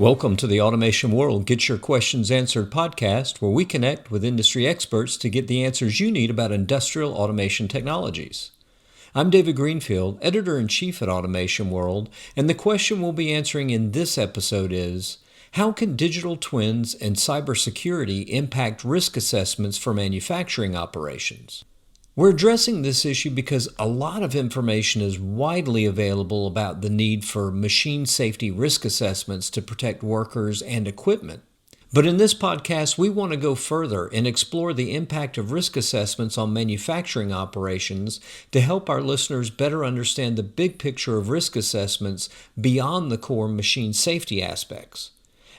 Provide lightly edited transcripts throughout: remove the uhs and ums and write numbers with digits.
Welcome to the Automation World Get Your Questions Answered podcast, where we connect with industry experts to get the answers you need about industrial automation technologies. I'm David Greenfield, Editor-in-Chief at Automation World, and the question we'll be answering in this episode is, how can digital twins and cybersecurity impact risk assessments for manufacturing operations? We're addressing this issue because a lot of information is widely available about the need for machine safety risk assessments to protect workers and equipment. But in this podcast, we want to go further and explore the impact of risk assessments on manufacturing operations to help our listeners better understand the big picture of risk assessments beyond the core machine safety aspects.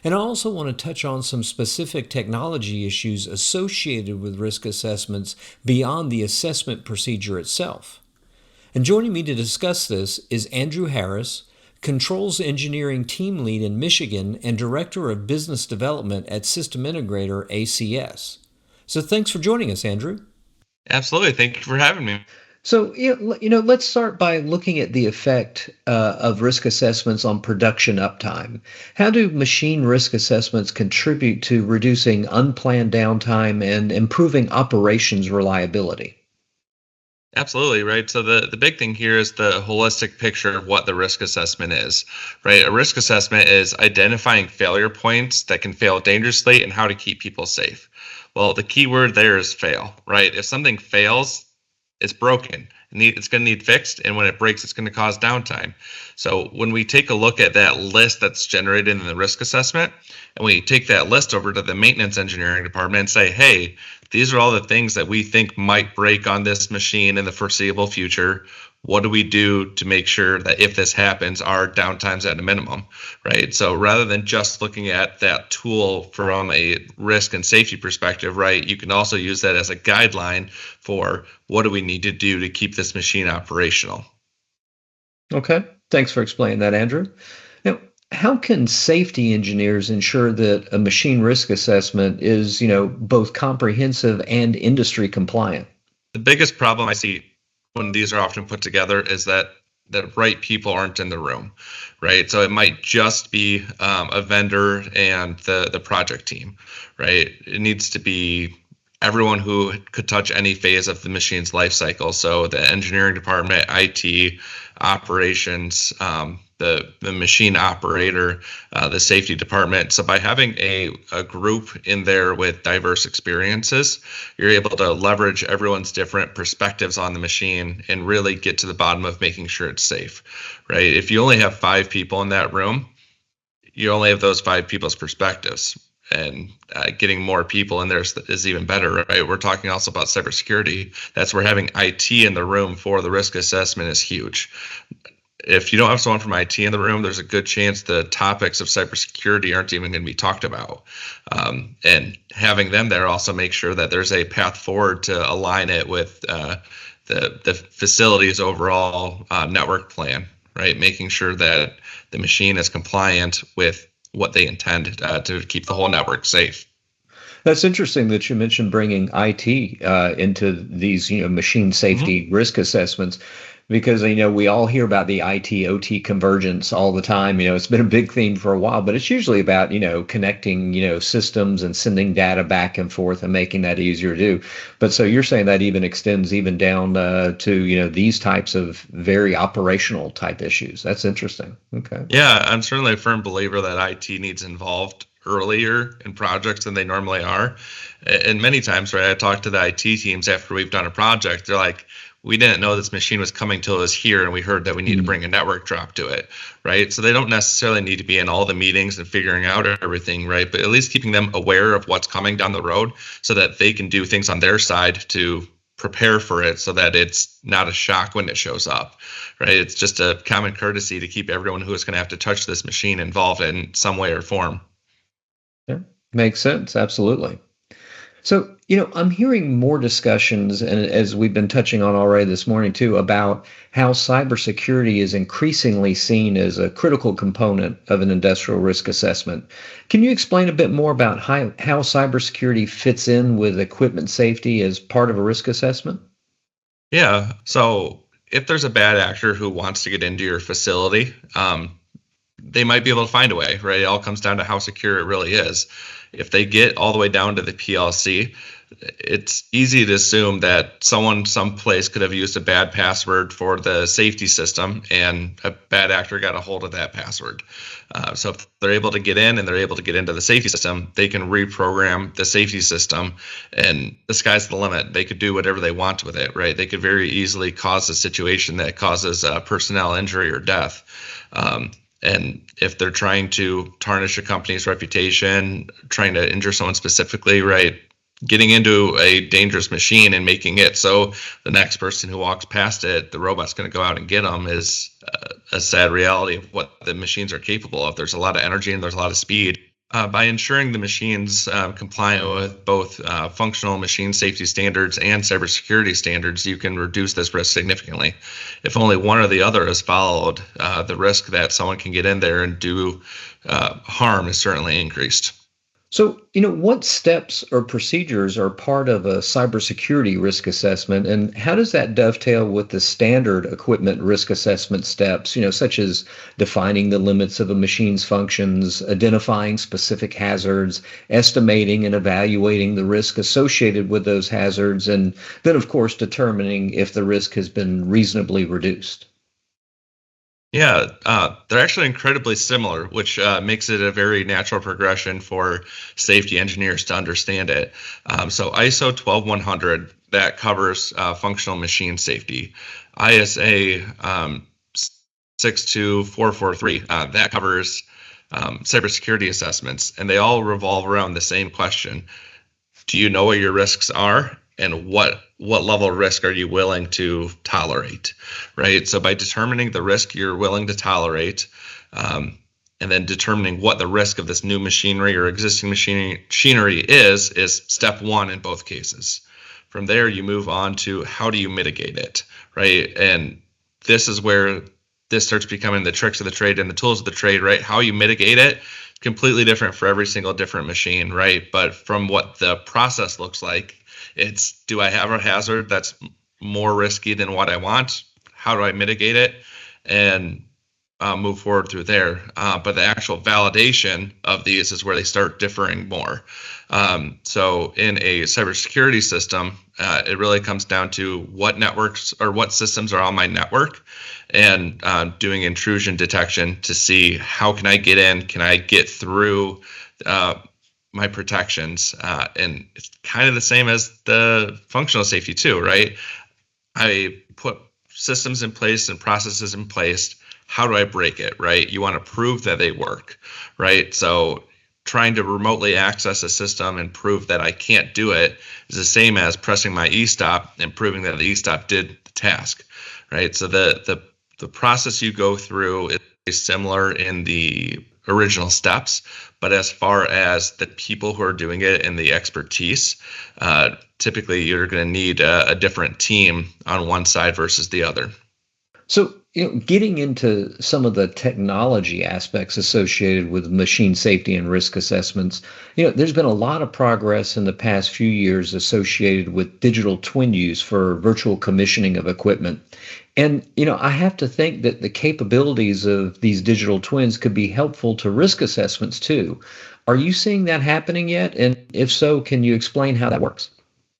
And I also want to touch on some specific technology issues associated with risk assessments beyond the assessment procedure itself. And joining me to discuss this is Andrew Harris, Controls Engineering Team Lead in Michigan and Director of Business Development at System Integrator ACS. So thanks for joining us, Andrew. Absolutely. Thank you for having me. So, let's start by looking at the effect of risk assessments on production uptime. How do machine risk assessments contribute to reducing unplanned downtime and improving operations reliability? Absolutely, right? So the big thing here is the holistic picture of what the risk assessment is, right? A risk assessment is identifying failure points that can fail dangerously and how to keep people safe. Well, the key word there is fail, right? If something fails, it's broken. It's going to need fixed, and when it breaks, it's going to cause downtime. So when we take a look at that list that's generated in the risk assessment, and we take that list over to the maintenance engineering department and say, hey, these are all the things that we think might break on this machine in the foreseeable future. What do we do to make sure that if this happens, our downtime's at a minimum, right? So rather than just looking at that tool from a risk and safety perspective, right, you can also use that as a guideline for what do we need to do to keep this machine operational. Okay, thanks for explaining that, Andrew. Now, how can safety engineers ensure that a machine risk assessment is, both comprehensive and industry compliant? The biggest problem I see when these are often put together is that the right people aren't in the room, right? So it might just be a vendor and the project team, right? It needs to be everyone who could touch any phase of the machine's life cycle. So the engineering department, IT, operations, the machine operator, the safety department. So by having a group in there with diverse experiences, you're able to leverage everyone's different perspectives on the machine and really get to the bottom of making sure it's safe, right? If you only have 5 people in that room, you only have those 5 people's perspectives. And getting more people in there is even better, right? We're talking also about cybersecurity. That's where having IT in the room for the risk assessment is huge. If you don't have someone from IT in the room, there's a good chance the topics of cybersecurity aren't even going to be talked about. And having them there also makes sure that there's a path forward to align it with the facility's overall network plan, right? Making sure that the machine is compliant with what they intend to keep the whole network safe. That's interesting that you mentioned bringing IT into these, machine safety risk assessments, because we all hear about the IT OT convergence all the time. It's been a big theme for a while, but it's usually about connecting systems and sending data back and forth and making that easier to do. But so you're saying that even extends even down to these types of very operational type issues. That's interesting. Okay. Yeah, I'm certainly a firm believer that IT needs involved earlier in projects than they normally are. And many times, right, I talk to the IT teams after we've done a project. They're like, we didn't know this machine was coming till it was here, and we heard that we need to bring a network drop to it, right? So they don't necessarily need to be in all the meetings and figuring out everything, right? But at least keeping them aware of what's coming down the road so that they can do things on their side to prepare for it so that it's not a shock when it shows up, right? It's just a common courtesy to keep everyone who is going to have to touch this machine involved in some way or form. Yeah, makes sense. Absolutely. So, I'm hearing more discussions, and as we've been touching on already this morning too, about how cybersecurity is increasingly seen as a critical component of an industrial risk assessment. Can you explain a bit more about how cybersecurity fits in with equipment safety as part of a risk assessment? Yeah. So if there's a bad actor who wants to get into your facility, they might be able to find a way, right? It all comes down to how secure it really is. If they get all the way down to the PLC, it's easy to assume that someone someplace could have used a bad password for the safety system and a bad actor got a hold of that password. So if they're able to get in and they're able to get into the safety system, they can reprogram the safety system, and the sky's the limit. They could do whatever they want with it, right? They could very easily cause a situation that causes personnel injury or death. And if they're trying to tarnish a company's reputation, trying to injure someone specifically, right, getting into a dangerous machine and making it so the next person who walks past it, the robot's going to go out and get them, is a sad reality of what the machines are capable of. There's a lot of energy and there's a lot of speed. By ensuring the machines compliant with both functional machine safety standards and cybersecurity standards, you can reduce this risk significantly. If only one or the other is followed, the risk that someone can get in there and do harm is certainly increased. So, what steps or procedures are part of a cybersecurity risk assessment, and how does that dovetail with the standard equipment risk assessment steps, such as defining the limits of a machine's functions, identifying specific hazards, estimating and evaluating the risk associated with those hazards, and then, of course, determining if the risk has been reasonably reduced? Yeah, they're actually incredibly similar, which makes it a very natural progression for safety engineers to understand it. So ISO 12100, that covers functional machine safety. ISA 62443, that covers cybersecurity assessments, and they all revolve around the same question. Do you know what your risks are? And what level of risk are you willing to tolerate, right? So by determining the risk you're willing to tolerate, and then determining what the risk of this new machinery or existing machinery is step one in both cases. From there, you move on to how do you mitigate it, right? And this is where this starts becoming the tricks of the trade and the tools of the trade, right? How you mitigate it, completely different for every single different machine, right? But from what the process looks like, it's, do I have a hazard that's more risky than what I want? How do I mitigate it? And move forward through there. But the actual validation of these is where they start differing more. So in a cybersecurity system, it really comes down to what networks or what systems are on my network, and doing intrusion detection to see how can I get in, can I get through my protections, and it's kind of the same as the functional safety too, right? I put systems in place and processes in place. How do I break it, right? You want to prove that they work, right? So trying to remotely access a system and prove that I can't do it is the same as pressing my e-stop and proving that the e-stop did the task, right? So the process you go through is similar in the original steps, but as far as the people who are doing it and the expertise, typically you're going to need a different team on one side versus the other. So, getting into some of the technology aspects associated with machine safety and risk assessments, there's been a lot of progress in the past few years associated with digital twin use for virtual commissioning of equipment. And, I have to think that the capabilities of these digital twins could be helpful to risk assessments too. Are you seeing that happening yet? And if so, can you explain how that works?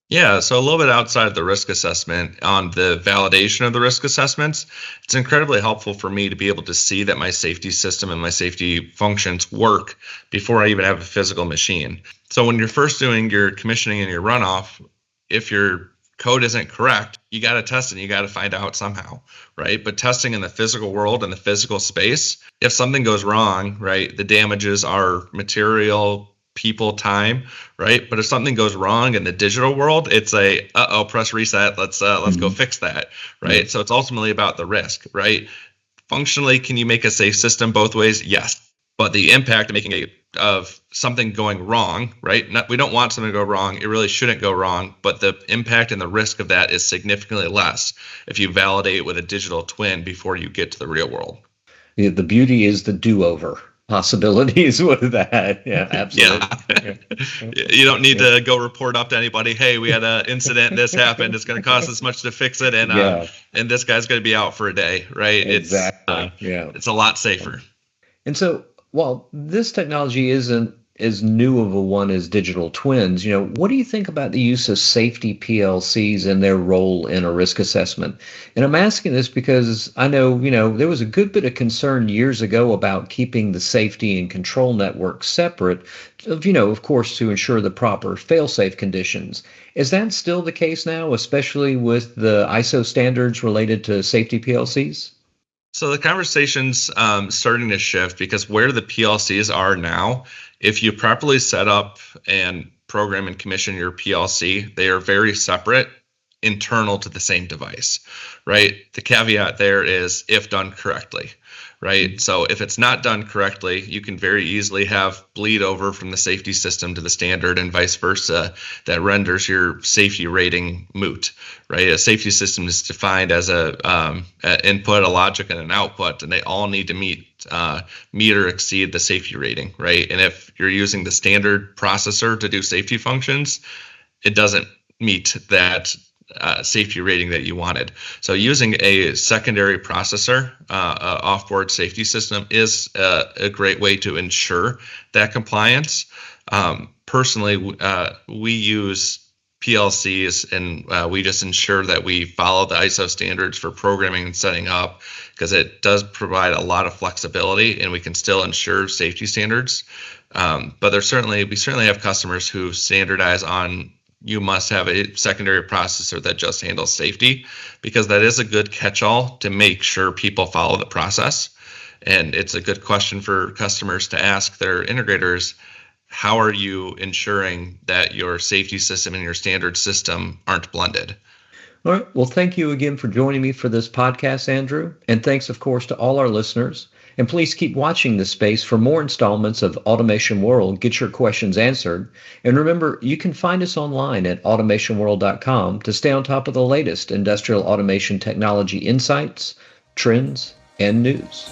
Yeah, so a little bit outside of the risk assessment, on the validation of the risk assessments, it's incredibly helpful for me to be able to see that my safety system and my safety functions work before I even have a physical machine. So when you're first doing your commissioning and your runoff, if your code isn't correct, you got to test it and you got to find out somehow, right? But testing in the physical world and the physical space, if something goes wrong, right, the damages are material, people, time, right? But if something goes wrong in the digital world, it's a press reset, let's go fix that, right? So it's ultimately about the risk, right? Functionally, can you make a safe system both ways? Yes, but the impact of something going wrong, right? We don't want something to go wrong. It really shouldn't go wrong, but the impact and the risk of that is significantly less if you validate with a digital twin before you get to the real world. The beauty is the do-over possibilities with that. Yeah, absolutely. Yeah. You don't need to go report up to anybody, hey, we had an incident, this happened, it's going to cost this much to fix it, and this guy's going to be out for a day, right? Exactly. It's a lot safer. And so, while this technology isn't as new of a one as digital twins, what do you think about the use of safety PLCs and their role in a risk assessment? And I'm asking this because I know, there was a good bit of concern years ago about keeping the safety and control network separate, of course, to ensure the proper fail-safe conditions. Is that still the case now, especially with the ISO standards related to safety PLCs? So the conversation's starting to shift because where the PLCs are now, if you properly set up and program and commission your PLC, they are very separate, internal to the same device, right? The caveat there is if done correctly, right? So if it's not done correctly, you can very easily have bleed over from the safety system to the standard and vice versa. That renders your safety rating moot, right? A safety system is defined as an input, a logic, and an output, and they all need to meet or exceed the safety rating, right? And if you're using the standard processor to do safety functions, it doesn't meet that safety rating that you wanted. So using a secondary processor, offboard safety system is a great way to ensure that compliance. Personally, we use PLCs and we just ensure that we follow the ISO standards for programming and setting up because it does provide a lot of flexibility and we can still ensure safety standards. But we certainly have customers who standardize on you must have a secondary processor that just handles safety because that is a good catch-all to make sure people follow the process. And it's a good question for customers to ask their integrators, how are you ensuring that your safety system and your standard system aren't blended? All right. Well, thank you again for joining me for this podcast, Andrew. And thanks, of course, to all our listeners. And please keep watching this space for more installments of Automation World. Get your questions answered. And remember, you can find us online at automationworld.com to stay on top of the latest industrial automation technology insights, trends, and news.